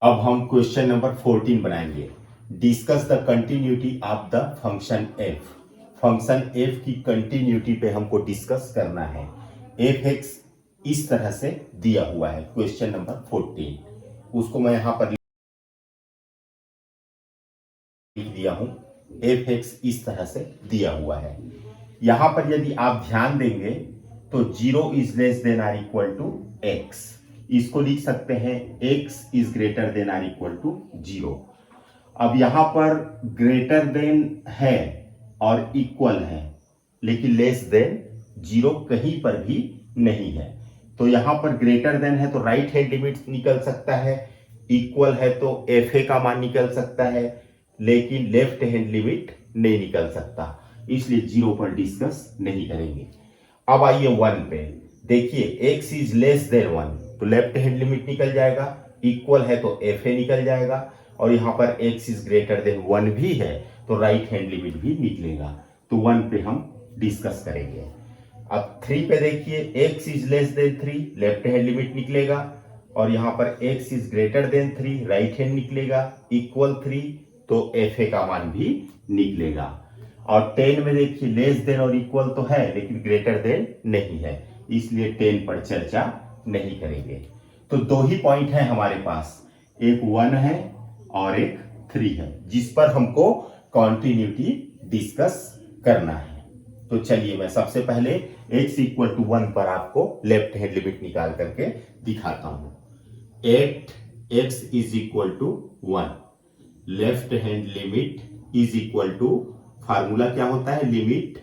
अब हम question number 14 बनाएंगे। Discuss the continuity of the function F. Function F की कंटिन्यूटी पे हमको डिस्कस करना है। एफ एक्स इस तरह से दिया हुआ है क्वेश्चन नंबर 14। उसको मैं यहां पर लिख दिया हूं। एफ एक्स इस तरह से दिया हुआ है। यहां पर यदि आप ध्यान देंगे तो 0 is less than are equal to x. इसको लिख सकते हैं x is greater than are equal to 0। अब यहां पर ग्रेटर देन है और इक्वल है, लेकिन लेस देन 0 कहीं पर भी नहीं है। तो यहां पर ग्रेटर देन है तो राइट हैंड लिमिट निकल सकता है, इक्वल है तो एफ ए का मान निकल सकता है, लेकिन लेफ्ट हैंड लिमिट नहीं निकल सकता, इसलिए 0 पर डिस्कस नहीं करेंगे। अब आइए 1 पे। देखिए x इज लेस देन 1 तो लेफ्ट हैंड लिमिट निकल जाएगा, इक्वल है तो एफ ए निकल जाएगा, और यहां पर x इज ग्रेटर देन 1 भी है तो राइट हैंड लिमिट भी निकलेगा। तो 1 पे हम डिस्कस करेंगे। अब 3 पे देखिए x is less then 3 left hand limit निकलेगा, और यहां पर x is greater than 3 right hand निकलेगा, इक्वल 3 तो एफ ए का मान भी निकलेगा। और 10 में देखिए लेस देन और इक्वल तो है लेकिन ग्रेटर देन नहीं है, इसलिए 10 पर चर्चा नहीं करेंगे। तो दो ही पॉइंट है हमारे पास, एक 1 है और एक 3 है, जिस पर हमको कॉन्टिन्यूटी डिस्कस करना है। तो चलिए मैं सबसे पहले x इक्वल टू 1 पर आपको लेफ्ट हैंड लिमिट निकाल करके दिखाता हूं। 8x is equal to 1, left hand limit is equal to, formula क्या होता है, limit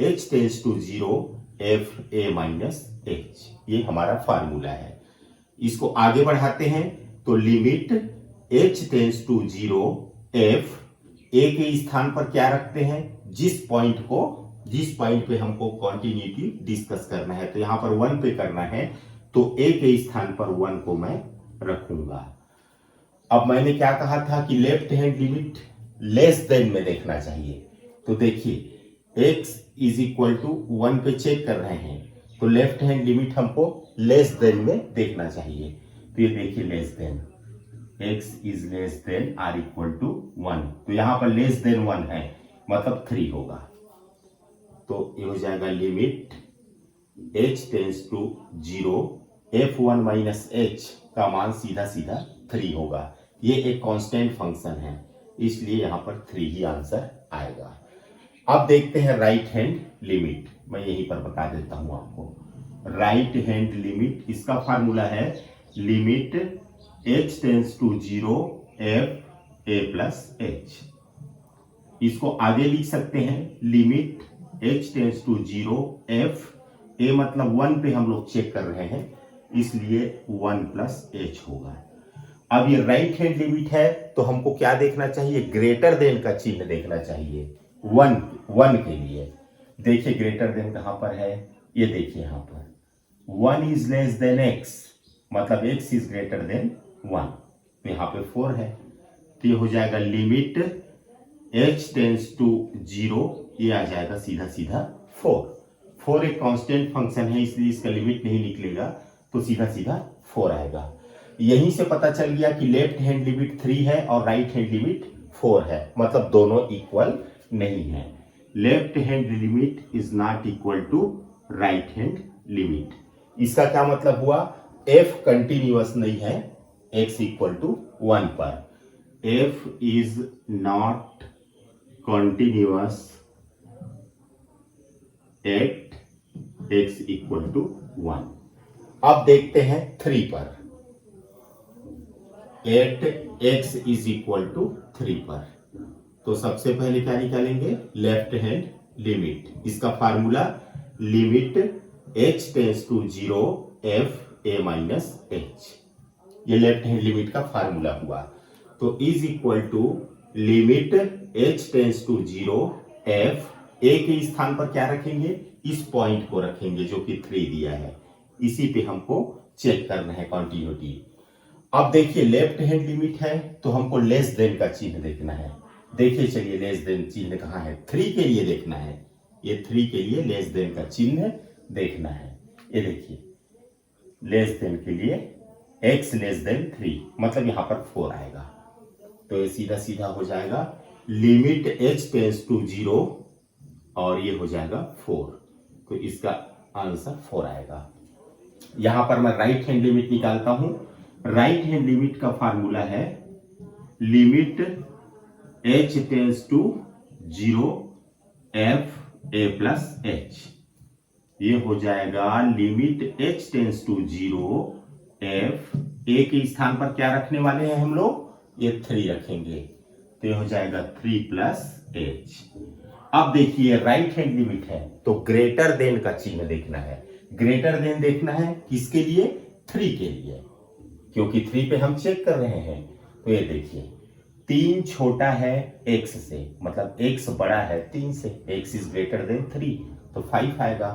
h tends to 0 F A minus H, ये हमारा फार्मूला है। इसको आगे बढ़ाते हैं तो limit h tends to 0 F A के स्थान पर क्या रखते हैं, जिस पॉइंट पे हमको कॉन्टिन्यूटी डिस्कस करना है, तो यहां पर 1 पे करना है तो a के स्थान पर 1 को मैं रखूंगा। अब मैंने क्या कहा था कि left hand limit less than में देखना चाहिए। तो देखिए x इज इक्वल टू 1 पे चेक कर रहे हैं तो लेफ्ट हैंड लिमिट हमको लेस देन में देखना चाहिए। तो ये देखिए less than, x is less than are equal to 1, तो यहां पर लेस देन 1 है मतलब 3 होगा। तो ये हो जाएगा limit h tends to 0 f1 minus h का मान सीधा सीधा 3 होगा। ये एक कांस्टेंट फंक्शन है, इसलिए यहां पर 3 ही आंसर आएगा। अब देखते हैं राइट हैंड लिमिट, मैं यहीं पर बता देता हूं आपको। राइट हैंड लिमिट, इसका फार्मूला है limit h tends to 0 f a plus h। इसको आगे लिख सकते हैं limit h tends to 0 f a, मतलब 1 पे हम लोग चेक कर रहे हैं इसलिए 1 प्लस h होगा। अब ये राइट हैंड लिमिट है तो हमको क्या देखना चाहिए, ग्रेटर देन का चिन्ह देखना चाहिए 1 के लिए। देखिए ग्रेटर देन कहां पर है, ये देखिए यहां पर 1 इज लेस देन x, मतलब x इज ग्रेटर देन 1, तो यहां पे 4 है, तो ये हो जाएगा लिमिट h टेंस टू 0, ये आ जाएगा सीधा सीधा 4 एक कांस्टेंट फंक्शन है इसलिए इसका लिमिट नहीं निकलेगा, तो सीधा सीधा 4 आएगा। यहीं से पता चल गया कि लेफ्ट हैंड लिमिट 3 है और राइट हैंड लिमिट 4 है, मतलब दोनों इक्वल नहीं है। Left hand limit is not equal to right hand limit. इसका क्या मतलब हुआ, f कंटिन्यूअस नहीं है x इक्वल टू 1 पर, f is not continuous at x equal to 1। अब देखते हैं 3 पर, at x is equal to 3 पर, तो सबसे पहले क्या निकालेंगे, लेफ्ट हैंड लिमिट। इसका formula limit h tends to 0 f a minus h, ये लेफ्ट हैंड लिमिट का फार्मूला हुआ। तो is equal to limit h tends to 0 f a के स्थान पर क्या रखेंगे, इस पॉइंट को रखेंगे जो कि 3 दिया है, इसी पे हमको चेक करना है कॉन्टिन्यूटी। अब देखिए लेफ्ट हैंड लिमिट है तो हमको लेस देन का चिन्ह देखना है। देखिए चलिए लेस देन चिन्ह कहां है, 3 के लिए देखना है, ये 3 के लिए लेस देन का चिन्ह देखना है। ये देखिए लेस देन के लिए x लेस देन 3, मतलब यहां पर 4 आएगा। तो ये सीधा सीधा हो जाएगा लिमिट h टेंस टू 0 और ये हो जाएगा 4। तो इसका आंसर 4 आएगा। यहां पर मैं राइट हैंड लिमिट निकालता हूं। राइट हैंड लिमिट का फार्मूला है limit h tends to 0 f a plus h। ये हो जाएगा limit h tends to 0 f a के स्थान पर क्या रखने वाले हैं हम लोग, ये 3 रखेंगे। तो ये हो जाएगा 3 प्लस h। अब देखिए राइट हैंड लिमिट है तो ग्रेटर देन का चिन्ह देखना है। ग्रेटर देन देखना है किसके लिए, 3 के लिए, क्योंकि 3 पे हम चेक कर रहे हैं। तो ये देखिए 3 छोटा है x से, मतलब x बड़ा है 3 से, x इज ग्रेटर देन 3, तो 5 आएगा।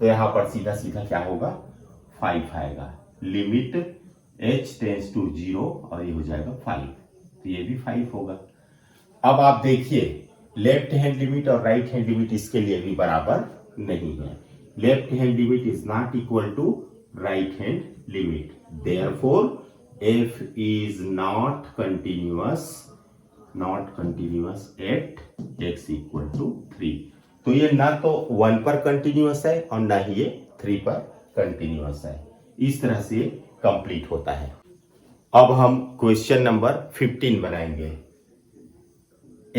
तो यहां पर सीधा सीधा क्या होगा, 5 आएगा। लिमिट h टेंस टू 0 और ये हो जाएगा 5, तो ये भी 5 होगा। अब आप देखिए लेफ्ट हैंड लिमिट और राइट हैंड लिमिट इसके लिए भी बराबर नहीं है। Left hand limit is not equal to right hand limit, therefore f is not continuous at x equal to 3। तो ये ना तो 1 पर कंटिन्यूअस है और ना ही ये 3 पर कंटिन्यूअस है। इस तरह से कंप्लीट होता है। अब हम क्वेश्चन नंबर 15 बनाएंगे।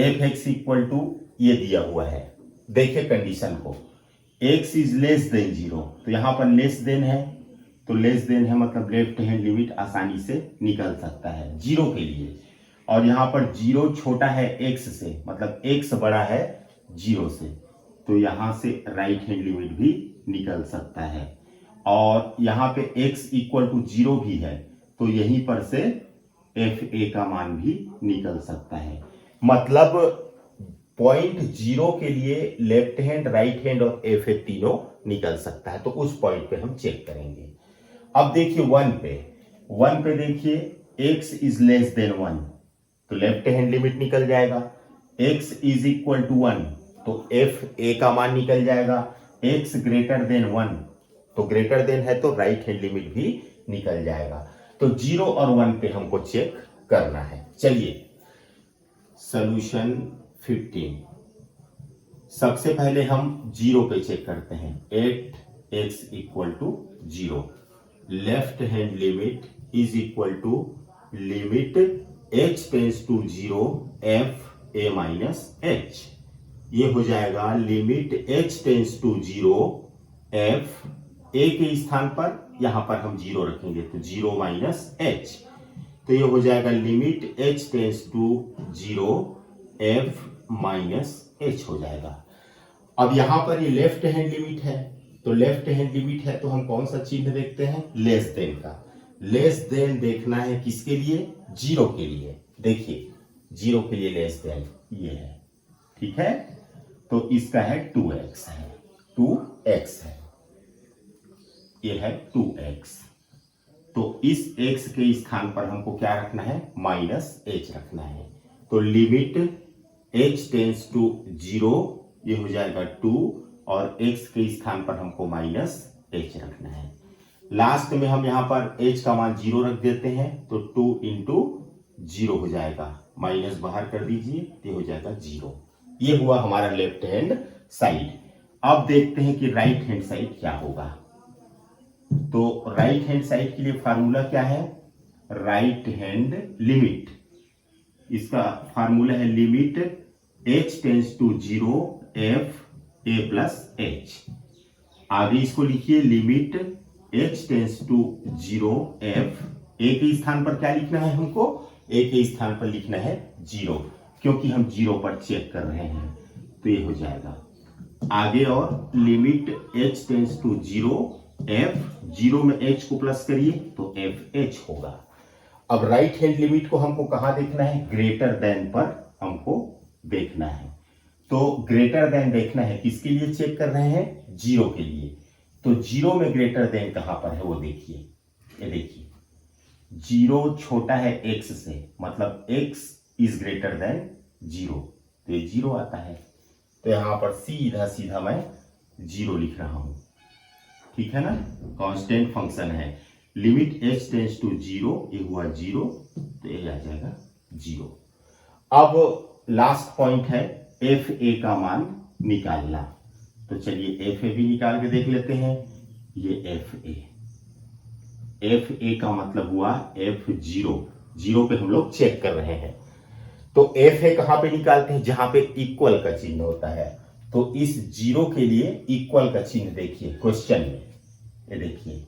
f(x) इक्वल टू ये दिया हुआ है, देखिए कंडीशन को, x इज लेस देन 0, तो यहां पर लेस देन है, तो लेस देन है मतलब लेफ्ट हैंड लिमिट आसानी से निकल सकता है 0 के लिए। और यहां पर 0 छोटा है x से, मतलब x बड़ा है 0 से, तो यहां से राइट हैंड लिमिट भी निकल सकता है। और यहां पे x इक्वल टू 0 भी है, तो यहीं पर से fa का मान भी निकल सकता है। मतलब पॉइंट 0 के लिए लेफ्ट हैंड, राइट हैंड और fa तीनों निकल सकता है, तो उस पॉइंट पे हम चेक करेंगे। अब देखिए 1 पे देखिए x इज लेस देन 1, तो लेफ्ट हैंड लिमिट निकल जाएगा। x इज इक्वल टू 1, तो fa का मान निकल जाएगा। x ग्रेटर देन 1, तो ग्रेटर देन है तो राइट हैंड लिमिट भी निकल जाएगा। तो 0 और 1 पे हमको चेक करना है। चलिए सॉल्यूशन 15, सबसे पहले हम 0 पे चेक करते हैं। 8x equal to 0, left hand limit is equal to limit h tends to 0 f a minus h। ये हो जाएगा limit h tends to 0 f a के स्थान पर यहां पर हम 0 रखेंगे, तो 0 माइनस h, तो ये हो जाएगा limit h tends to 0 f minus h हो जाएगा। अब यहां पर ये लेफ्ट हैंड लिमिट है, तो लेफ्ट हैंड लिमिट है तो हम कौन सा चिन्ह देखते हैं, लेस देन का। लेस देन देखना है किसके लिए, 0 के लिए। देखिए 0 के लिए लेस देन ये है, ठीक है, तो इसका है 2x है, 2x है, ये है 2x। तो इस x के स्थान पर हमको क्या रखना है, माइनस h रखना है। तो लिमिट h टेंस टू 0, ये हो जाएगा 2, और x के स्थान पर हमको माइनस h रखना है। लास्ट में हम यहां पर h का मान 0 रख देते हैं, तो 2 इंटू 0 हो जाएगा, माइनस बाहर कर दीजिए, ये हो जाएगा 0। ये हुआ हमारा लेफ्ट हैंड साइड। अब देखते हैं कि राइट हैंड साइड क्या होगा। तो राइट हैंड साइड के लिए फार्मूला क्या है, राइट हैंड लिमिट, इसका फार्मूला है limit h tends to 0 f a plus h। आगे इसको लिखिए limit h tends to 0 f, a के स्थान पर क्या लिखना है हमको, a के स्थान पर लिखना है 0, क्योंकि हम 0 पर चेक कर रहे हैं, तो ये हो जाएगा। आगे और limit h tends to 0 f, 0 में h को प्लस करिए तो fh होगा। अब राइट हैंड लिमिट को हमको कहां देखना है, ग्रेटर देन पर हमको देखना है। तो ग्रेटर देन देखना है, किसके लिए चेक कर रहे हैं, 0 के लिए। तो 0 में ग्रेटर देन कहां पर है वो देखिए, ये देखिए 0 छोटा है x से, मतलब x इज ग्रेटर देन 0, तो ये 0 आता है। तो यहां पर सीधा सीधा मैं 0 लिख रहा हूं, ठीक है ना, कांस्टेंट फंक्शन है। लिमिट h टेंस टू 0, ये हुआ 0, तो ये आ जाएगा 0। अब लास्ट पॉइंट है एफ ए का मान निकालना। तो चलिए एफ ए भी निकाल के देख लेते हैं। ये एफ ए का मतलब हुआ F0, 0 पे हम लोग चेक कर रहे हैं। तो एफ ए कहां पे निकालते हैं? जहां पे इक्वल का चिन्ह होता है। तो इस 0 के लिए इक्वल का चिन्ह देखिए क्वेश्चन में, ये देखिए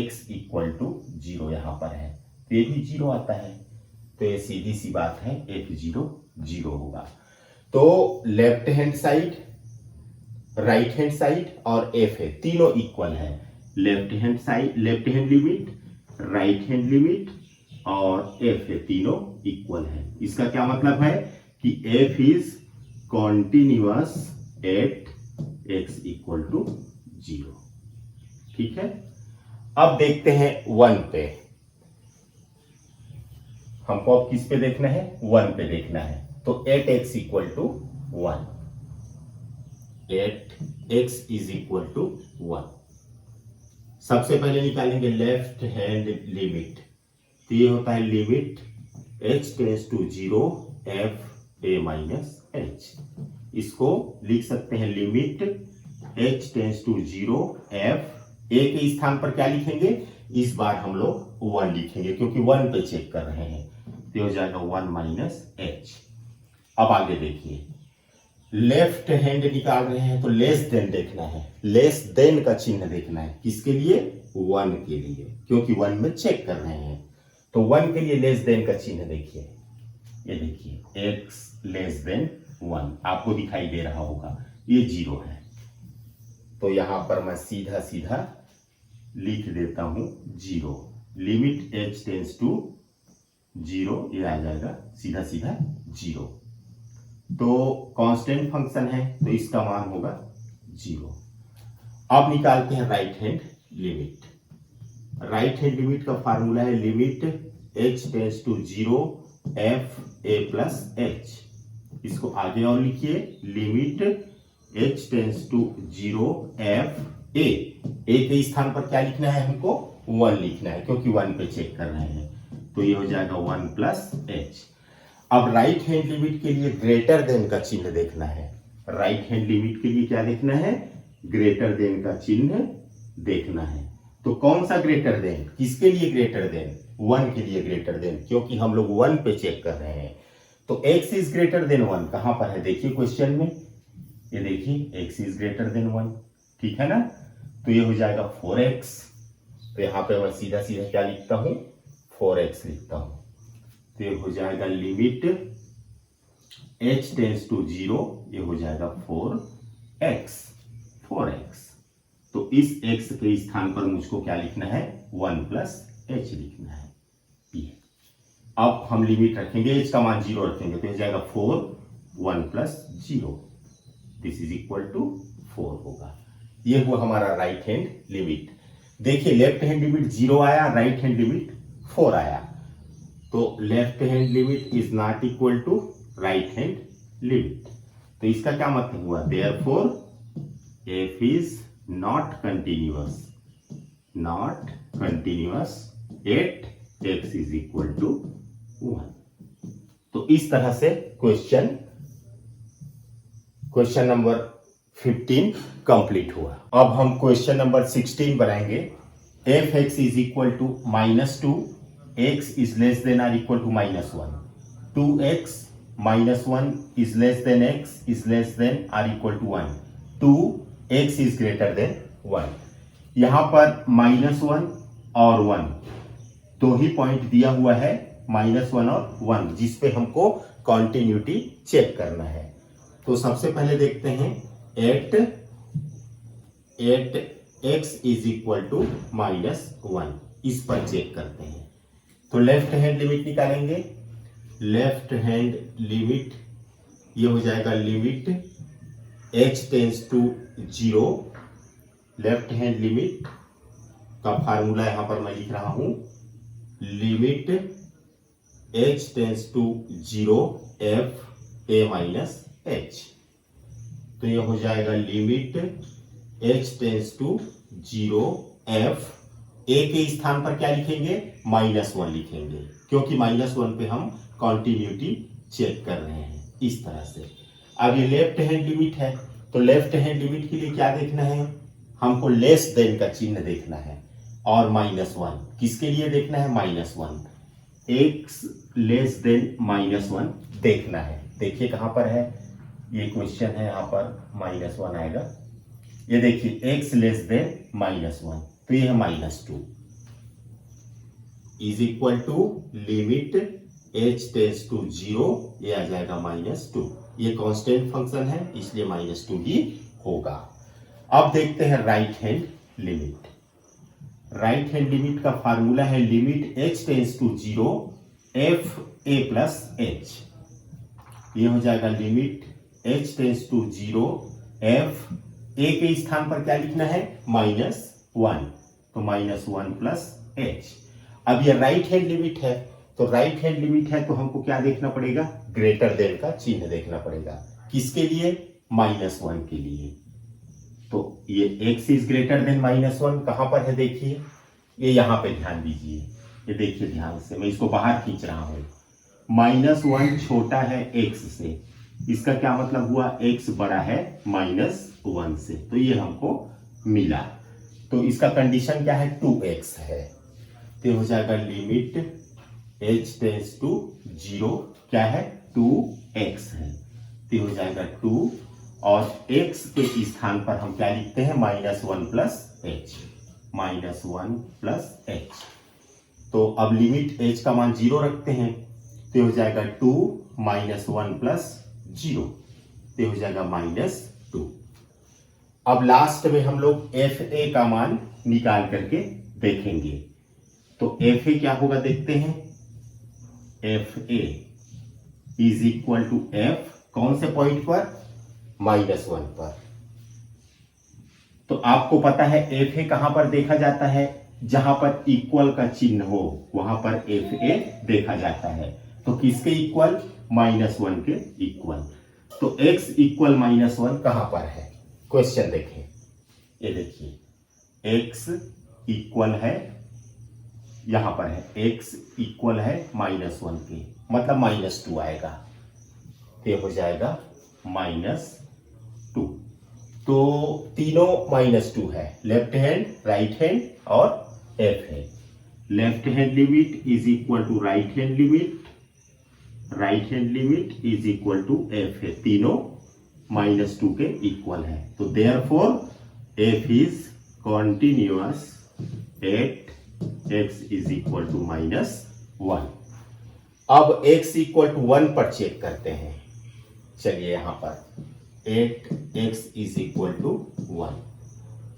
x इक्वल टू 0 यहां पर है, तो ये भी 0 आता है। तो ये सीधी सी बात है, F0 0 होगा। तो left hand side, right hand side और एफ ए तीनों इक्वल है। Left hand side, left hand limit, right hand limit और एफ ए तीनों इक्वल है। इसका क्या मतलब है कि F is continuous at x equal to 0। ठीक है, अब देखते हैं 1 पे। हमको अब किस पे देखना है? 1 पे देखना है। तो at x equal to 1, at x is equal to 1। सबसे पहले निकालेंगे लेफ्ट हैंड लिमिट। तो ये होता है limit h tends to 0 f a minus h। इसको लिख सकते हैं limit h tends to 0 f a के स्थान पर क्या लिखेंगे? इस बार हम लोग 1 लिखेंगे क्योंकि 1 पे चेक कर रहे हैं। तो हो जाएगा 1 माइनस h। अब आगे देखिए, लेफ्ट हैंड निकाल रहे हैं तो लेस देन देखना है, लेस देन का चिन्ह देखना है। किसके लिए? 1 के लिए, क्योंकि 1 में चेक कर रहे हैं। तो 1 के लिए लेस देन का चिन्ह देखिए, ये देखिए x लेस देन 1 आपको दिखाई दे रहा होगा, ये 0 है। तो यहां पर मैं सीधा सीधा लिख देता हूं 0, लिमिट h टेंस टू 0, ये आ जाएगा सीधा सीधा 0। तो कांस्टेंट फंक्शन है तो इसका मान होगा 0। अब निकालते हैं right hand limit. Right hand limit का फार्मूला है limit h tends to 0 f a plus h। इसको आगे और लिखिए, limit h tends to 0 f a। a के स्थान पर क्या लिखना है? हमको 1 लिखना है क्योंकि 1 पे चेक कर रहे हैं। तो ये हो जाएगा 1 प्लस h। अब राइट हैंड लिमिट के लिए ग्रेटर देन का चिन्ह देखना है। राइट हैंड लिमिट के लिए क्या देखना है? ग्रेटर देन का चिन्ह देखना है। तो कौन सा ग्रेटर देन? किसके लिए ग्रेटर देन? 1 के लिए ग्रेटर देन, क्योंकि हम लोग 1 पे चेक कर रहे हैं। तो x इज ग्रेटर देन 1 कहां पर है? देखिए क्वेश्चन में, ये देखिए x इज ग्रेटर देन 1, ठीक है ना। तो ये हो जाएगा 4x। तो यहां पे मैं सीधा सीधा क्या लिखता हूं? 4x लिखता हूं। तो ये हो जाएगा लिमिट h टेंस टू 0, ये हो जाएगा 4x। तो इस x के स्थान पर मुझको क्या लिखना है? 1 प्लस h लिखना है। ये अब हम लिमिट रखेंगे, h का मान 0 रखेंगे, तो हो जाएगा 4 1 plus 0, this is equal to 4 होगा। ये हुआ हमारा राइट हैंड लिमिट। देखिए लेफ्ट हैंड लिमिट 0 आया, राइट हैंड लिमिट 4 आया। तो left hand limit is not equal to right hand limit. तो इसका क्या मतलब हुआ? Therefore f is not continuous at x is equal to 1। तो इस तरह से क्वेश्चन नंबर 15 कंप्लीट हुआ। अब हम क्वेश्चन नंबर 16 बनाएंगे। f(x) is equal to -2, x is less than are equal to -1, 2x -1 is less than x is less than are equal to 1, 2x is greater than 1। यहां पर -1 और 1 दो ही point दिया हुआ है, -1 और 1, जिसपे हमको कॉन्टिन्यूटी चेक करना है। तो सबसे पहले देखते हैं at x is equal to -1, इस पर चेक करते हैं। तो लेफ्ट हैंड लिमिट निकालेंगे। लेफ्ट हैंड लिमिट ये हो जाएगा limit h tends to 0। Left hand limit का फार्मूला यहां पर मैं लिख रहा हूं, limit h tends to 0 f a minus h। तो ये हो जाएगा limit h tends to 0 f a के स्थान पर क्या लिखेंगे, -1 लिखेंगे, क्योंकि -1 पे हम कॉन्टिन्यूटी चेक कर रहे हैं इस तरह से। अब ये लेफ्ट हैंड लिमिट है, तो लेफ्ट हैंड लिमिट के लिए क्या देखना है, हमको लेस देन का चिन्ह देखना है, और -1 किसके लिए देखना है, -1 x लेस देन -1 देखना है। देखिए कहां पर है, ये क्वेश्चन है, यहां पर -1 आएगा। ये देखिए x लेस देन -1, तो ये है -2 is equal to limit h tends to 0, ये आ जाएगा -2। ये कांस्टेंट फंक्शन है इसलिए -2 ही होगा। अब देखते हैं right hand limit. Right hand limit का फार्मूला है limit h tends to 0 f a plus h। ये हो जाएगा limit h tends to 0 f a के स्थान पर क्या लिखना है, -1, तो -1 प्लस h। अब ये राइट हैंड लिमिट है, तो राइट हैंड लिमिट है तो हमको क्या देखना पड़ेगा, ग्रेटर देन का चिन्ह देखना पड़ेगा। किसके लिए, -1 के लिए। तो ये x इज ग्रेटर देन -1 कहां पर है, देखिए ये यहां पे ध्यान दीजिए, ये देखिए ध्यान से, मैं इसको बाहर खींच रहा हूं। -1 छोटा है x से, इसका क्या मतलब हुआ, x बड़ा है -1 से, तो ये हमको मिला। तो इसका कंडीशन क्या है, 2x है, तो हो जाएगा लिमिट h टेंस टू 0 क्या है, 2x है, तो हो जाएगा 2, और x के स्थान पर हम क्या लिखते हैं, -1 प्लस h, -1 प्लस h। तो अब लिमिट h का मान 0 रखते हैं, तो हो जाएगा 2 -1 प्लस 0, तो हो जाएगा -2। अब लास्ट में हम लोग fa का मान निकाल करके देखेंगे। तो fa क्या होगा देखते हैं, fa is equal to f कौन से पॉइंट पर, -1 पर। तो आपको पता है fa कहां पर देखा जाता है, जहां पर इक्वल का चिन्ह हो वहां पर fa देखा जाता है। तो किसके इक्वल, -1 के इक्वल। तो x इक्वल -1 कहां पर है, क्वेश्चन देखें, ये देखिए x इक्वल है, यहां पर है, x इक्वल है -1 के, मतलब -2 आएगा, तो हो जाएगा -2। तो तीनों -2 है, लेफ्ट हैंड, राइट हैंड और f है। Left hand limit is equal to right hand limit, right hand limit is equal to f है, तीनों -2 के इक्वल है। तो therefore f is continuous at x is equal to -1। अब x इक्वल टू 1 पर चेक करते हैं। चलिए यहां पर 8x इज इक्वल टू 1।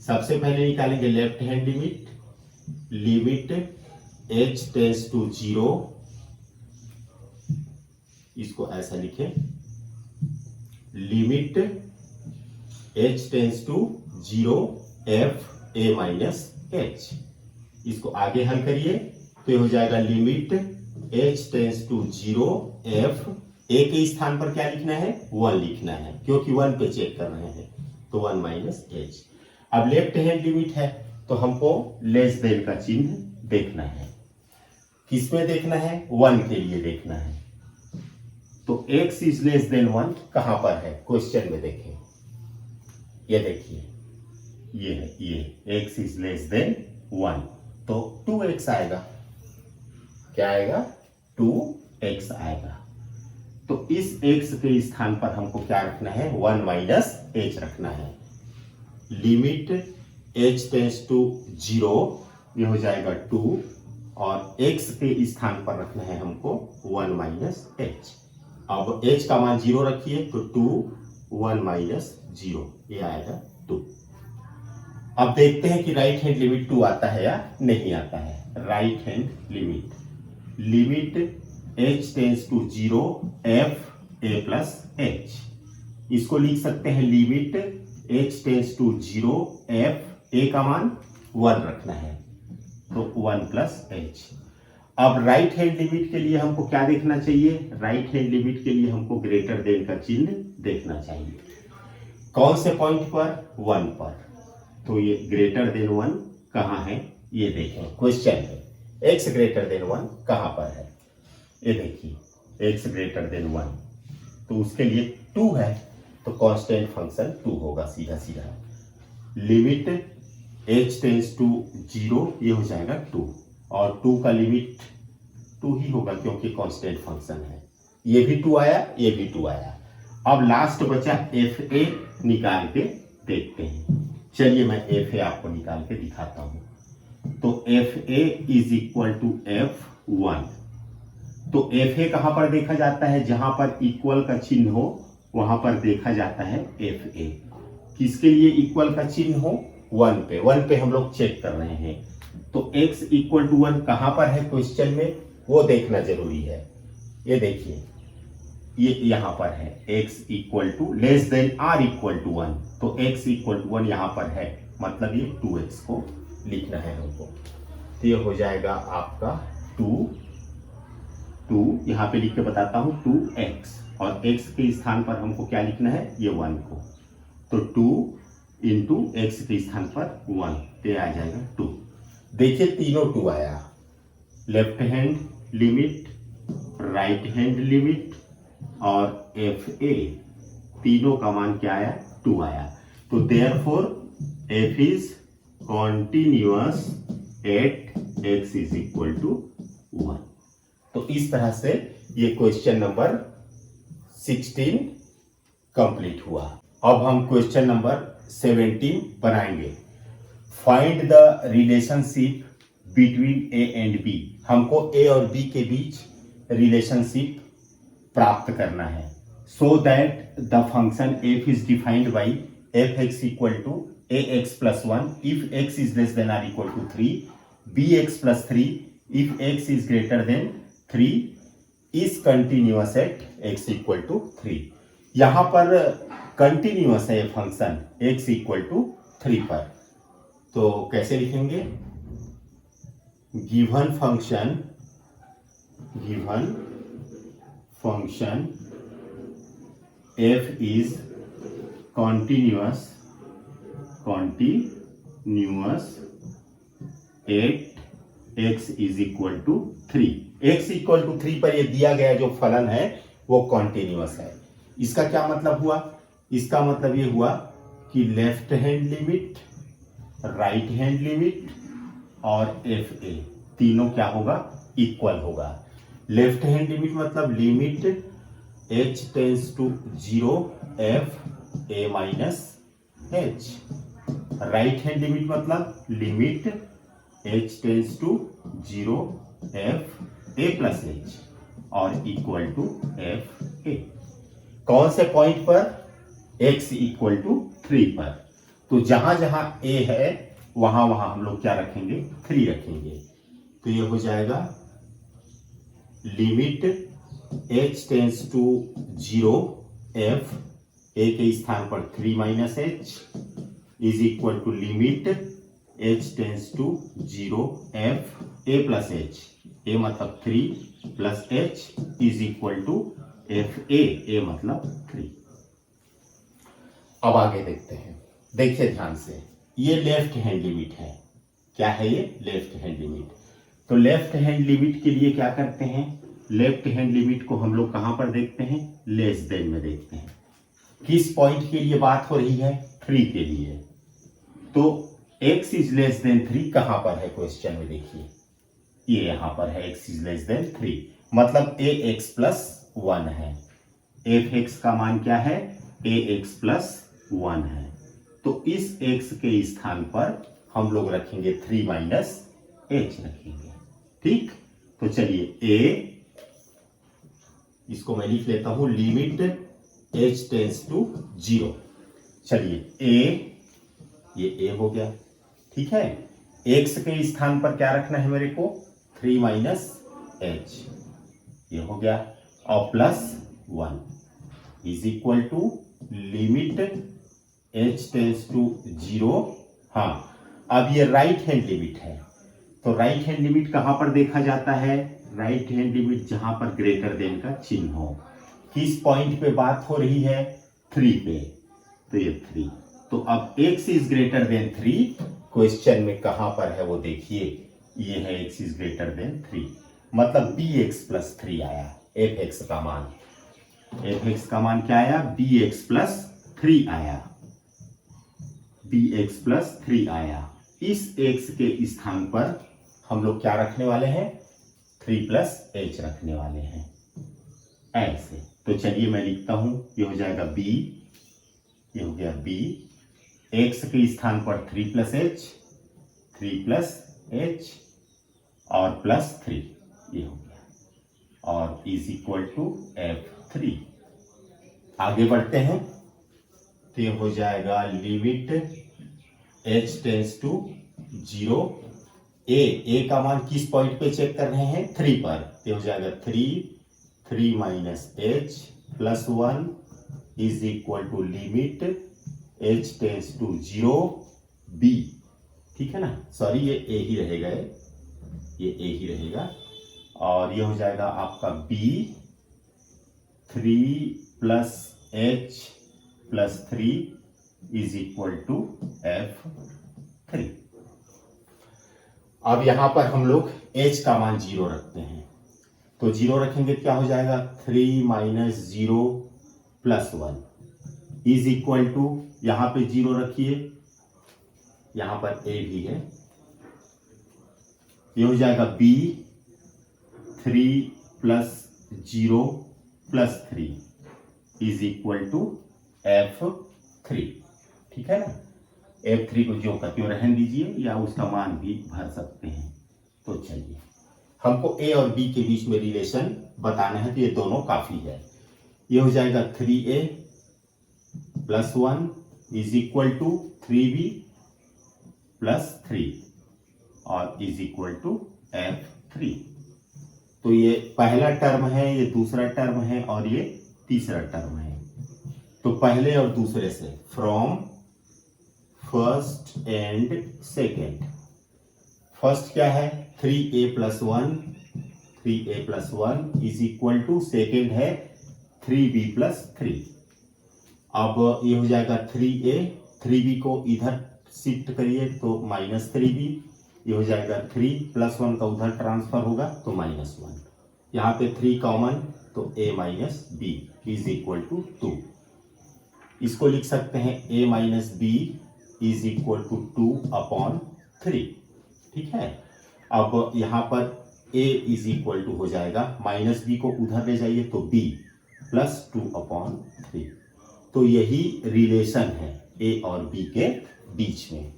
सबसे पहले निकालेंगे left hand limit, limit h tends to 0, इसको ऐसा लिखें, limit h tends to 0 f a minus h। इसको आगे हल करिए तो ये हो जाएगा limit h tends to 0 f a के स्थान पर क्या लिखना है, 1 लिखना है, क्योंकि 1 पे चेक कर रहे हैं, तो 1 माइनस h। अब लेफ्ट हैंड लिमिट है तो हमको लेस देन का चिन्ह देखना है। किसमें देखना है, 1 के लिए देखना है। तो x इज लेस देन 1 कहां पर है, क्वेश्चन में देखें, ये देखिए ये है, ये x इज लेस देन 1, तो 2x आएगा, क्या आएगा, 2x आएगा। तो इस x के स्थान पर हमको क्या रखना है, 1 माइनस h रखना है। लिमिट h टेंस टू 0, ये हो जाएगा 2, और x के स्थान पर रखना है हमको 1 माइनस h। अब h का मान 0 रखिए, तो 2 1 माइनस 0, ये आएगा 2। अब देखते हैं कि राइट हैंड लिमिट 2 आता है या नहीं आता है। Right hand limit, limit h tends to 0 f a plus h, इसको लिख सकते हैं limit h tends to 0 f a का मान 1 रखना है, तो 1 प्लस h। अब राइट हैंड लिमिट के लिए हमको क्या देखना चाहिए, राइट हैंड लिमिट के लिए हमको ग्रेटर देन का चिन्ह देखना चाहिए। कौन से पॉइंट पर, 1 पर। तो ये ग्रेटर देन 1 कहां है, ये देखें क्वेश्चन में x ग्रेटर देन 1 कहां पर है, ये देखिए x ग्रेटर देन 1, तो उसके लिए 2 है, तो कांस्टेंट फंक्शन 2 होगा सीधा सीधा। लिमिट h टेंस टू 0 ये हो जाएगा 2, और 2 का लिमिट 2 ही होगा क्योंकि कांस्टेंट फंक्शन है। ये भी 2 आया, ये भी 2 आया। अब लास्ट बचा fa निकाल के देखते हैं। चलिए मैं fa आपको निकाल के दिखाता हूं। तो fa is equal to f1। तो fa कहां पर देखा जाता है, जहां पर इक्वल का चिन्ह हो वहां पर देखा जाता है fa। किसके लिए इक्वल का चिन्ह हो, 1 पे हम लोग चेक कर रहे हैं। तो x इक्वल टू 1 कहां पर है क्वेश्चन में, वो देखना जरूरी है। ये देखिए ये यहां पर है, x equal to less than r equal to 1, तो x इक्वल टू 1 यहां पर है, मतलब ये 2x को लिखना है हमको। तो ये हो जाएगा आपका 2 यहां पे लिख के बताता हूं 2x, और x के स्थान पर हमको क्या लिखना है, ये 1 को। तो 2 इंटू x के स्थान पर 1, ये आ जाएगा 2। देखिए तीनों 2 आया, left hand limit, right hand limit और fa, तीनों का मान क्या आया, 2 आया। तो therefore f is continuous at x is equal to 1। तो इस तरह से ये क्वेश्चन नंबर 16 कंप्लीट हुआ। अब हम क्वेश्चन नंबर 17 बनाएंगे। Find the relationship between a and b। हमको a और b के बीच रिलेशनशिप प्राप्त करना है। So that the function f is defined by fx equal to ax plus 1 if x is less than are equal to 3, bx plus 3 if x is greater than 3 is continuous at x equal to 3। यहां पर continuous है function x equal to 3 पर, तो कैसे लिखेंगे, given function f is continuous at x is equal to 3। x equal to 3 पर ये दिया गया जो फलन है वो कॉन्टिन्यूअस है। इसका क्या मतलब हुआ, इसका मतलब ये हुआ कि left hand limit, right hand limit और fa तीनों क्या होगा, इक्वल होगा। लेफ्ट हैंड लिमिट मतलब limit h tends to 0 f a minus h, right hand limit मतलब limit h tends to 0 f a plus h और इक्वल टू f a। कौन से पॉइंट पर, x इक्वल टू 3 पर। तो जहां जहां a है वहां वहां हम लोग क्या रखेंगे, 3 रखेंगे। तो ये हो जाएगा limit h tends to 0 f a के स्थान पर 3 minus h is equal to limit h tends to 0 f a plus h, a मतलब 3 plus h is equal to f a मतलब 3। अब आगे देखते हैं, देखिए ध्यान से, ये लेफ्ट हैंड लिमिट है। क्या है ये, लेफ्ट हैंड लिमिट। तो लेफ्ट हैंड लिमिट के लिए क्या करते हैं, लेफ्ट हैंड लिमिट को हम लोग कहां पर देखते हैं, लेस देन में देखते हैं। किस पॉइंट के लिए बात हो रही है, 3 के लिए। तो x इज लेस देन 3 कहां पर है क्वेश्चन में, देखिए ये यहां पर है, x इज लेस देन 3 मतलब ax प्लस 1 है। fx का मान क्या है, ax प्लस 1 है। तो इस x के स्थान पर हम लोग रखेंगे 3 माइनस h रखेंगे, ठीक। तो चलिए a, इसको मैं लिख लेता हूं लिमिट h टेंस टू 0। चलिए a, ये a हो गया, ठीक है। x के स्थान पर क्या रखना है मेरे को, 3 माइनस h, ये हो गया, और plus 1 is equal to limit h tends to 0। हाँ, अब ये राइट हैंड लिमिट है, तो राइट हैंड लिमिट कहां पर देखा जाता है, राइट हैंड लिमिट जहां पर ग्रेटर देन का चिन्ह हो। किस पॉइंट पे बात हो रही है, 3 पे, तो ये 3। तो अब x is greater than 3 question में कहां पर है वो देखिए, ये है x इज ग्रेटर देन 3, मतलब bx प्लस 3 आया fx का मान। fx का मान क्या आया? bx प्लस 3 आया, bx प्लस 3 आया। इस x के स्थान पर हम लोग क्या रखने वाले हैं? 3 प्लस h रखने वाले हैं, ऐसे। तो चलिए मैं लिखता हूं, ये हो जाएगा b, ये हो गया b, x के स्थान पर 3 प्लस h, 3 प्लस h और प्लस 3, ये हो गया, और इज इक्वल टू f3। आगे बढ़ते हैं, तो ये हो जाएगा limit h tends to 0, a का मान किस पॉइंट पे चेक कर रहे हैं? 3 पर, ये हो जाएगा 3 minus h plus 1 is equal to limit h tends to 0 b, ठीक है ना, सॉरी ये a ही रहेगा, ये a ही रहेगा, और ये हो जाएगा आपका b 3 plus h plus 3 is equal to f3। अब यहां पर हम लोग h का मान 0 रखते हैं, तो 0 रखेंगे क्या हो जाएगा? 3 minus 0 plus 1 is equal to, यहां पे 0 रखिए, यहां पर a भी है, ये हो जाएगा b 3 plus 0 plus 3 is equal to f3, ठीक है ना। f3 को जो का त्यों रहने दीजिए, या उसका मान भी भर सकते हैं। तो चलिए, हमको a और b के बीच में रिलेशन बताना है, तो ये दोनों काफी है। ये हो जाएगा 3a plus 1 is equal to 3b plus 3 और इज इक्वल टू f3। तो ये पहला टर्म है, ये दूसरा टर्म है, और ये तीसरा टर्म है। तो पहले और दूसरे से, from first and second. First क्या है? 3a plus 1, 3a plus 1 is equal to, second है 3b प्लस 3। अब ये हो जाएगा 3a, 3b को इधर शिफ्ट करिए तो माइनस 3b, ये हो जाएगा 3 प्लस 1 का उधर ट्रांसफर होगा तो माइनस 1, यहाँ पे 3 कॉमन, तो a minus b is equal to 2। इसको लिख सकते हैं a minus b is equal to 2/3, ठीक है। अब यहाँ पर a इज इक्वल टू हो जाएगा, माइनस b को उधर ले जाइए तो b प्लस 2/3। तो यही रिलेशन है a और b के बीच में।